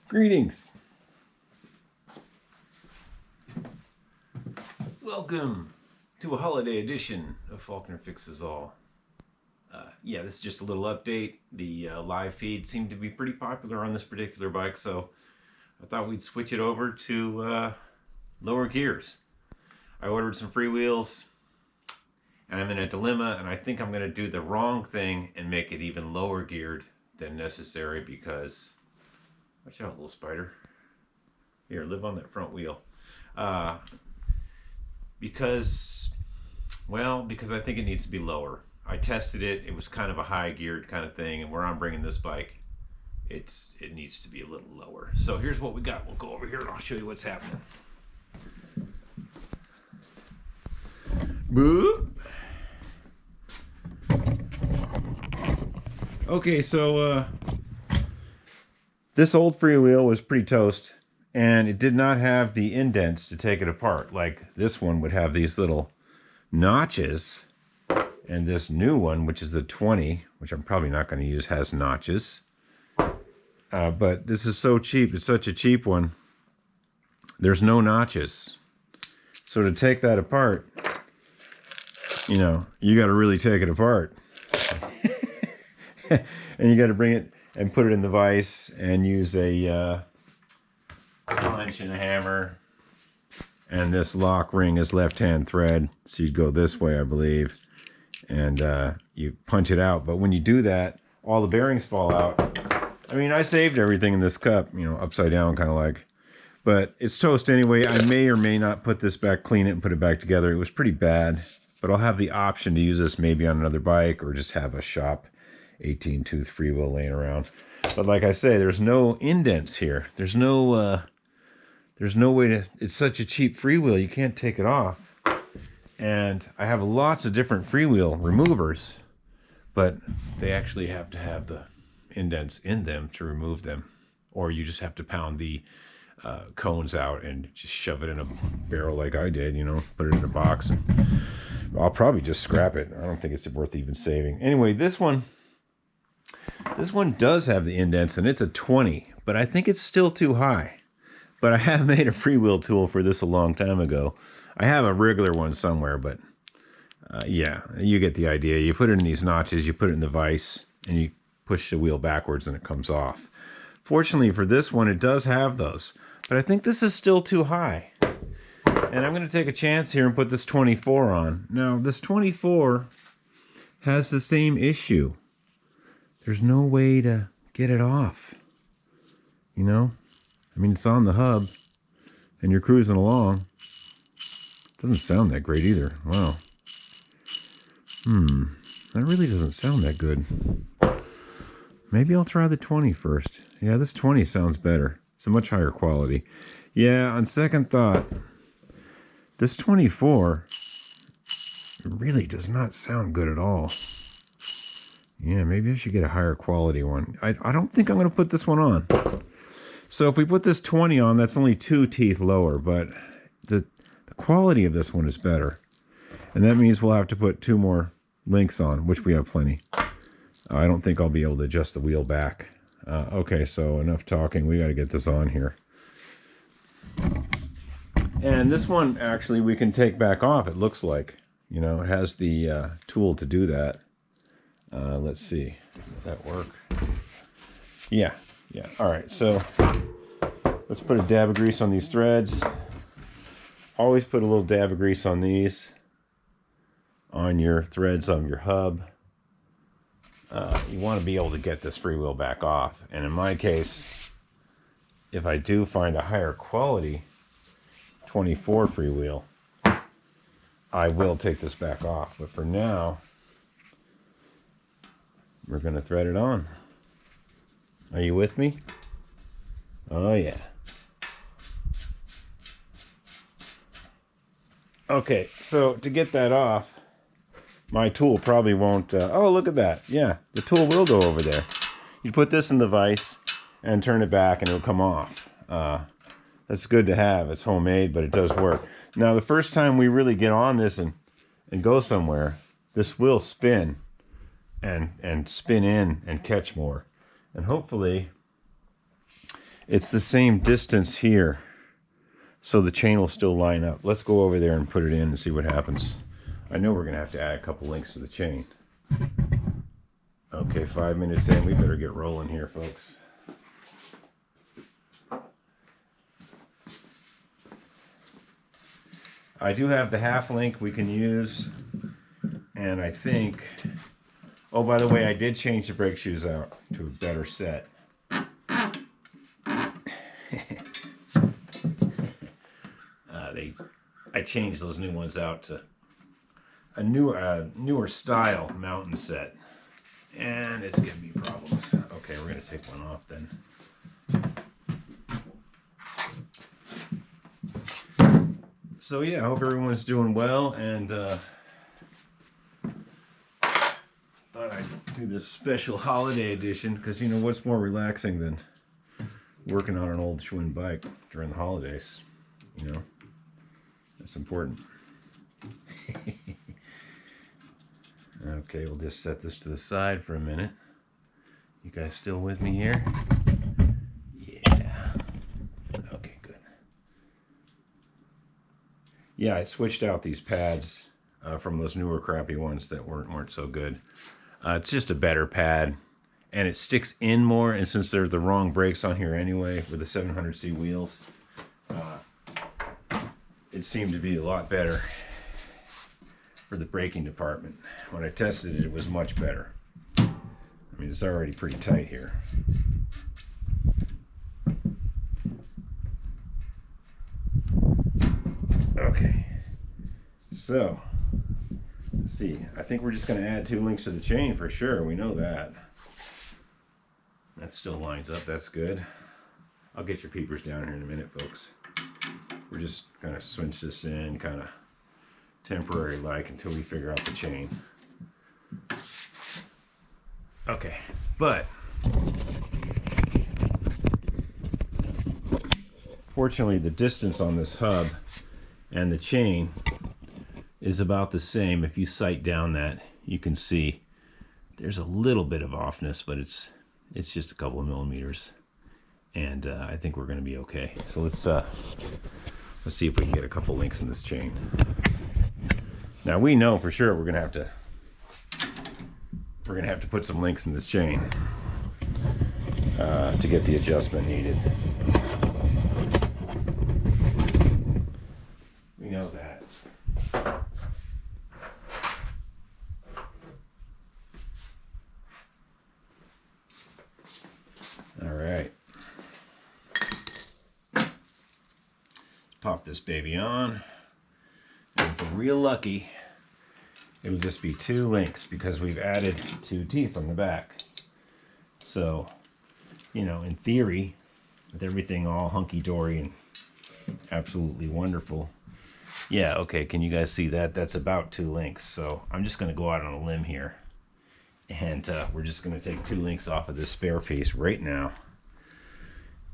Greetings. Welcome to a holiday edition of Faulkner Fixes All. Yeah, this is just a little update. The live feed seemed to be pretty popular on this particular bike, so I thought we'd switch it over to lower gears. I ordered some Freewheels, and I'm in a dilemma, and I think I'm going to do the wrong thing and make it even lower geared than necessary because... Watch out, little spider. Here, live on that front wheel. Because I think it needs to be lower. I tested it. It was kind of a high geared kind of thing, and where I'm bringing this bike, it needs to be a little lower. So here's what we got. We'll go over here and I'll show you what's happening. Boop. Okay, so this old freewheel was pretty toast, and it did not have the indents to take it apart. Like this one would have these little notches, and this new one, which is the 20, which I'm probably not going to use, has notches. But this is so cheap. It's such a cheap one. There's no notches. So to take that apart, you know, you got to really take it apart. And you got to bring it and put it in the vise and use a punch and a hammer. And this lock ring is left-hand thread, so you'd go this way, I believe, and you punch it out. But when you do that, all the bearings fall out. I mean, I saved everything in this cup, you know, upside down, kind of like. But it's toast anyway. I may or may not put this back, clean it, and put it back together. It was pretty bad, but I'll have the option to use this maybe on another bike or just have a shop 18-tooth freewheel laying around. But like I say, there's no indents here. There's no way to... It's such a cheap freewheel, you can't take it off. And I have lots of different freewheel removers, but they actually have to have the indents in them to remove them. Or you just have to pound the cones out and just shove it in a barrel like I did, you know, put it in a box. And I'll probably just scrap it. I don't think it's worth even saving. Anyway, this one does have the indents, and it's a 20, but I think it's still too high. But I have made a freewheel tool for this a long time ago. I have a regular one somewhere, but yeah, you get the idea. You put it in these notches, you put it in the vise, and you push the wheel backwards and it comes off. Fortunately for this one, it does have those, but I think this is still too high. And I'm going to take a chance here and put this 24 on. Now, this 24 has the same issue. There's no way to get it off, you know? I mean, it's on the hub, and you're cruising along. Doesn't sound that great either. Wow. That really doesn't sound that good. Maybe I'll try the 20 first. Yeah, this 20 sounds better. It's a much higher quality. Yeah, on second thought, this 24 really does not sound good at all. Yeah, maybe I should get a higher quality one. I don't think I'm going to put this one on. So if we put this 20 on, that's only 2 teeth lower, but the quality of this one is better. And that means we'll have to put 2 more links on, which we have plenty. I don't think I'll be able to adjust the wheel back. Okay, so enough talking. We got to get this on here. And this one, actually, we can take back off, it looks like. You know, it has the tool to do that. Let's see. Does that work? Yeah. All right, so let's put a dab of grease on these threads. Always put a little dab of grease on these, on your threads on your hub. You want to be able to get this freewheel back off. And in my case, if I do find a higher quality 24 freewheel, I will take this back off. But for now, we're going to thread it on. Are you with me? Oh, yeah. Okay, so to get that off, my tool probably won't... oh, look at that. Yeah, the tool will go over there. You put this in the vise and turn it back and it'll come off. That's good to have. It's homemade, but it does work. Now, the first time we really get on this and go somewhere, this will spin and spin in and catch more. And hopefully It's the same distance here, so the chain will still line up. Let's go over there and put it in and see what happens. I know we're gonna have to add a couple links to the chain. Okay, 5 minutes in, we better get rolling here, folks. I do have the half link we can use, and I think, oh, by the way, I did change the brake shoes out to a better set. I changed those new ones out to a newer style mountain set, and it's gonna be problems. Okay, we're gonna take one off then. So yeah, I hope everyone's doing well, and thought I'd do this special holiday edition, because you know what's more relaxing than working on an old Schwinn bike during the holidays, you know? That's important. Okay, we'll just set this to the side for a minute. You guys still with me here? Yeah. Okay, good. Yeah, I switched out these pads from those newer crappy ones that weren't so good. It's just a better pad, and it sticks in more, and since there's the wrong brakes on here anyway with the 700C wheels, it seemed to be a lot better for the braking department. When I tested it, it was much better. I mean, it's already pretty tight here. Okay, so let's see. I think we're just going to add 2 links to the chain for sure. We know that. That still lines up. That's good. I'll get your peepers down here in a minute, folks. We're just going to switch this in kind of temporary like until we figure out the chain. Okay, but fortunately the distance on this hub and the chain is about the same. If you sight down that, you can see there's a little bit of offness, but it's just a couple of millimeters, and I think we're going to be okay. So let's see if we can get a couple links in this chain. Now we know for sure we're going to have to put some links in this chain to get the adjustment needed. We know that. All right. Let's pop this baby on. And if we're real lucky, it'll just be 2 links because we've added 2 teeth on the back. So, you know, in theory, with everything all hunky-dory and absolutely wonderful. Yeah, okay, can you guys see that? That's about 2 links. So I'm just going to go out on a limb here. And we're just going to take 2 links off of this spare piece right now.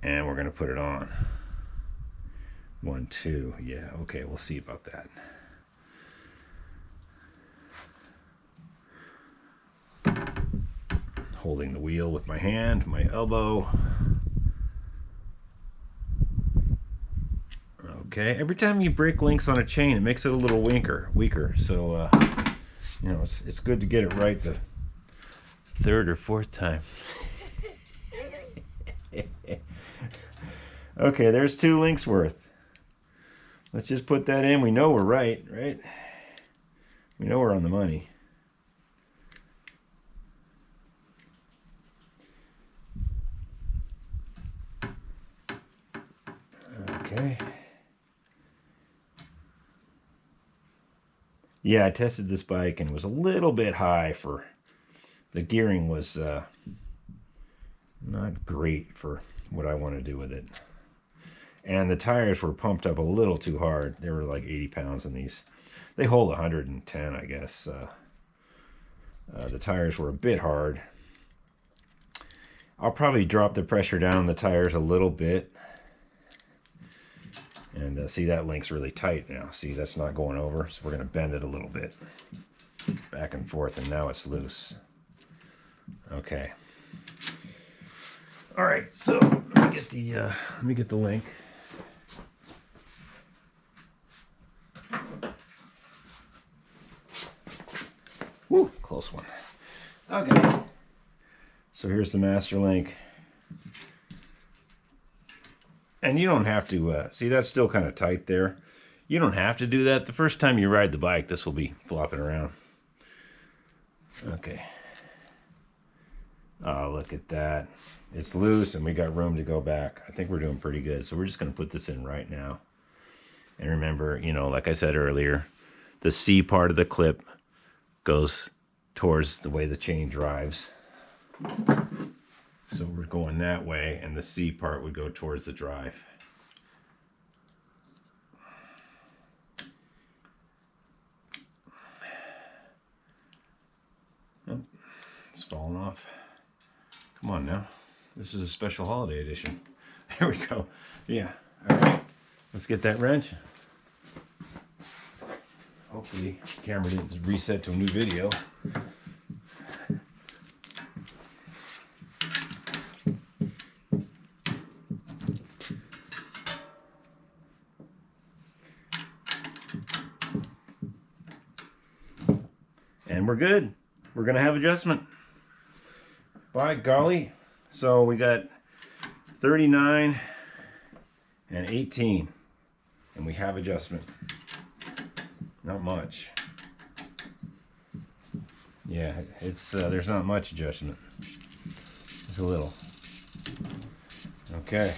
And we're going to put it on. 1, 2. Yeah, okay, we'll see about that. Holding the wheel with my hand, my elbow. Okay, every time you break links on a chain, it makes it a little weaker. So, you know, it's good to get it right the 3rd or 4th time. Okay, there's 2 links worth. Let's just put that in. We know we're right? We know we're on the money. Okay. Yeah, I tested this bike and it was a little bit high for... The gearing was not great for what I want to do with it. And the tires were pumped up a little too hard. They were like 80 pounds in these. They hold 110, I guess. The tires were a bit hard. I'll probably drop the pressure down the tires a little bit. And see, that link's really tight now. See, that's not going over. So we're going to bend it a little bit. Back and forth, and now it's loose. Okay. All right, so let me get the link. Woo, close one. Okay. So here's the master link. And you don't have to, see that's still kind of tight there. You don't have to do that. The first time you ride the bike, this will be flopping around. Okay. Oh, look at that. It's loose and we got room to go back. I think we're doing pretty good. So we're just going to put this in right now. And remember, you know, like I said earlier, the C part of the clip goes towards the way the chain drives. So we're going that way, and the C part would go towards the drive. Oh, it's falling off. Come on now. This is a special holiday edition. There we go. Yeah. All right. Let's get that wrench. Hopefully the camera didn't reset to a new video. And we're good. We're going to have adjustment. By golly. So we got 39 and 18. And we have adjustment. Not much. Yeah, it's there's not much adjustment. Just a little. Okay.